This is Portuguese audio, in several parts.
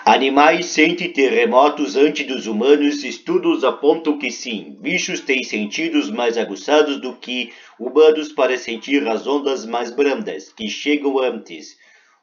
Animais sentem terremotos antes dos humanos. Estudos apontam que sim, bichos têm sentidos mais aguçados do que humanos para sentir as ondas mais brandas, que chegam antes.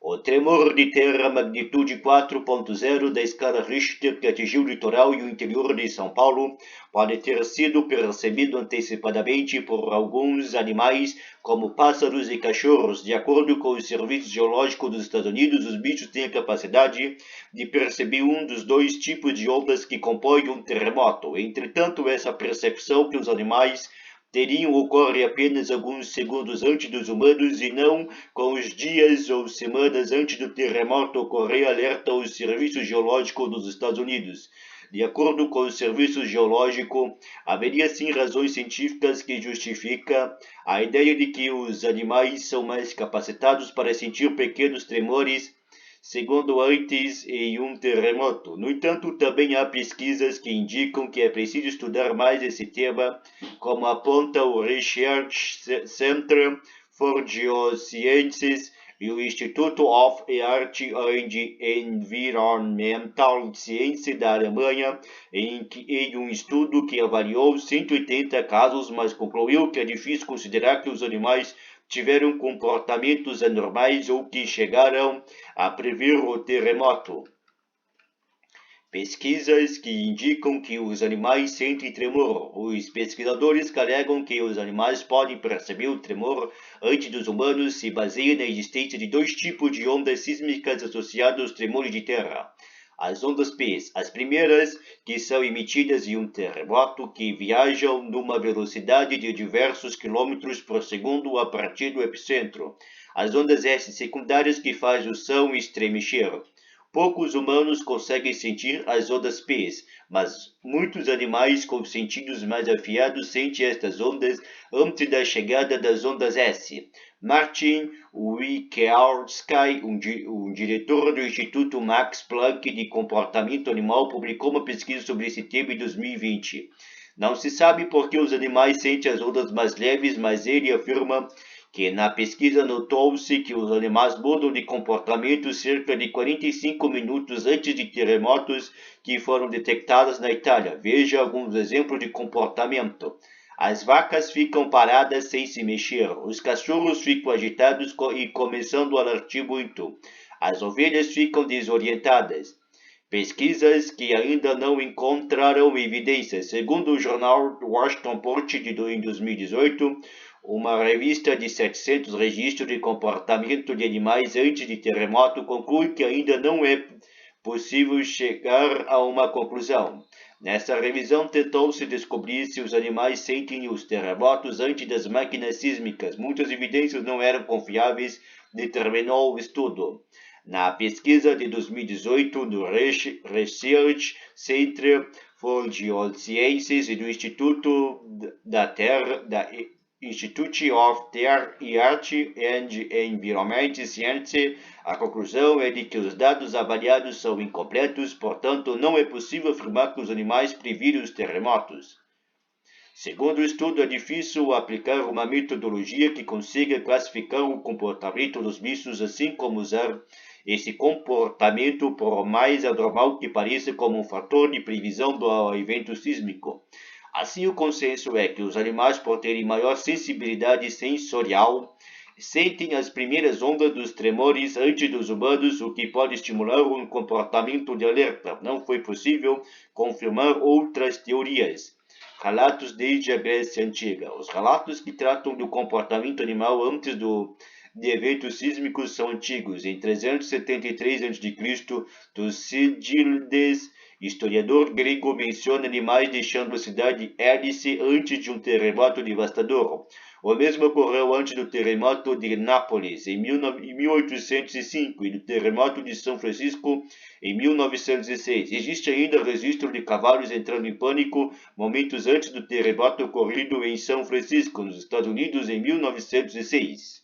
O tremor de terra magnitude 4.0 da escala Richter que atingiu o litoral e o interior de São Paulo pode ter sido percebido antecipadamente por alguns animais, como pássaros e cachorros. De acordo com o Serviço Geológico dos Estados Unidos, os bichos têm a capacidade de perceber um dos dois tipos de ondas que compõem um terremoto. Entretanto, essa percepção que os animais teriam ocorre apenas alguns segundos antes dos humanos e não com os dias ou semanas antes do terremoto ocorrer, alerta o Serviço Geológico dos Estados Unidos. De acordo com o Serviço Geológico, haveria sim razões científicas que justificam a ideia de que os animais são mais capacitados para sentir pequenos tremores segundo antes em um terremoto. No entanto, também há pesquisas que indicam que é preciso estudar mais esse tema, como aponta o Research Center for Geosciences e o Instituto of Earth and Environmental Science da Alemanha, em um estudo que avaliou 180 casos, mas concluiu que é difícil considerar que os animais tiveram comportamentos anormais ou que chegaram a prever o terremoto. Pesquisas que indicam que os animais sentem tremor. Os pesquisadores alegam que os animais podem perceber o tremor antes dos humanos se baseia na existência de dois tipos de ondas sísmicas associadas aos tremores de terra. As ondas P, as primeiras, que são emitidas em um terremoto, que viajam numa velocidade de diversos quilômetros por segundo a partir do epicentro. As ondas S secundárias, que fazem o som estremecer. Poucos humanos conseguem sentir as ondas P, mas muitos animais com sentidos mais afiados sentem estas ondas antes da chegada das ondas S. Martin Wieckowski, um diretor do Instituto Max Planck de Comportamento Animal, publicou uma pesquisa sobre esse tema em 2020. Não se sabe por que os animais sentem as ondas mais leves, mas ele afirma que na pesquisa notou-se que os animais mudam de comportamento cerca de 45 minutos antes de terremotos que foram detectados na Itália. Veja alguns exemplos de comportamento. As vacas ficam paradas sem se mexer. Os cachorros ficam agitados e começando a latir muito. As ovelhas ficam desorientadas. Pesquisas que ainda não encontraram evidências. Segundo o jornal Washington Post em 2018, uma revista de 700 registros de comportamento de animais antes de terremoto conclui que ainda não é possível chegar a uma conclusão. Nessa revisão tentou-se descobrir se os animais sentem os terremotos antes das máquinas sísmicas. Muitas evidências não eram confiáveis, determinou o estudo. Na pesquisa de 2018 do Research Center for Geosciences e do Institute of Earth and Environment Science, a conclusão é de que os dados avaliados são incompletos, portanto, não é possível afirmar que os animais previram os terremotos. Segundo o estudo, é difícil aplicar uma metodologia que consiga classificar o comportamento dos bichos, assim como usar esse comportamento, por mais anormal que pareça, como um fator de previsão do evento sísmico. Assim, o consenso é que os animais, por terem maior sensibilidade sensorial, sentem as primeiras ondas dos tremores antes dos humanos, o que pode estimular um comportamento de alerta. Não foi possível confirmar outras teorias. Relatos desde a Grécia Antiga. Os relatos que tratam do comportamento animal antes de eventos sísmicos são antigos. Em 373 a.C., Tucídides, historiador grego, menciona animais deixando a cidade Hélice antes de um terremoto devastador. O mesmo ocorreu antes do terremoto de Nápoles, em 1805, e do terremoto de São Francisco, em 1906. Existe ainda registro de cavalos entrando em pânico momentos antes do terremoto ocorrido em São Francisco, nos Estados Unidos, em 1906.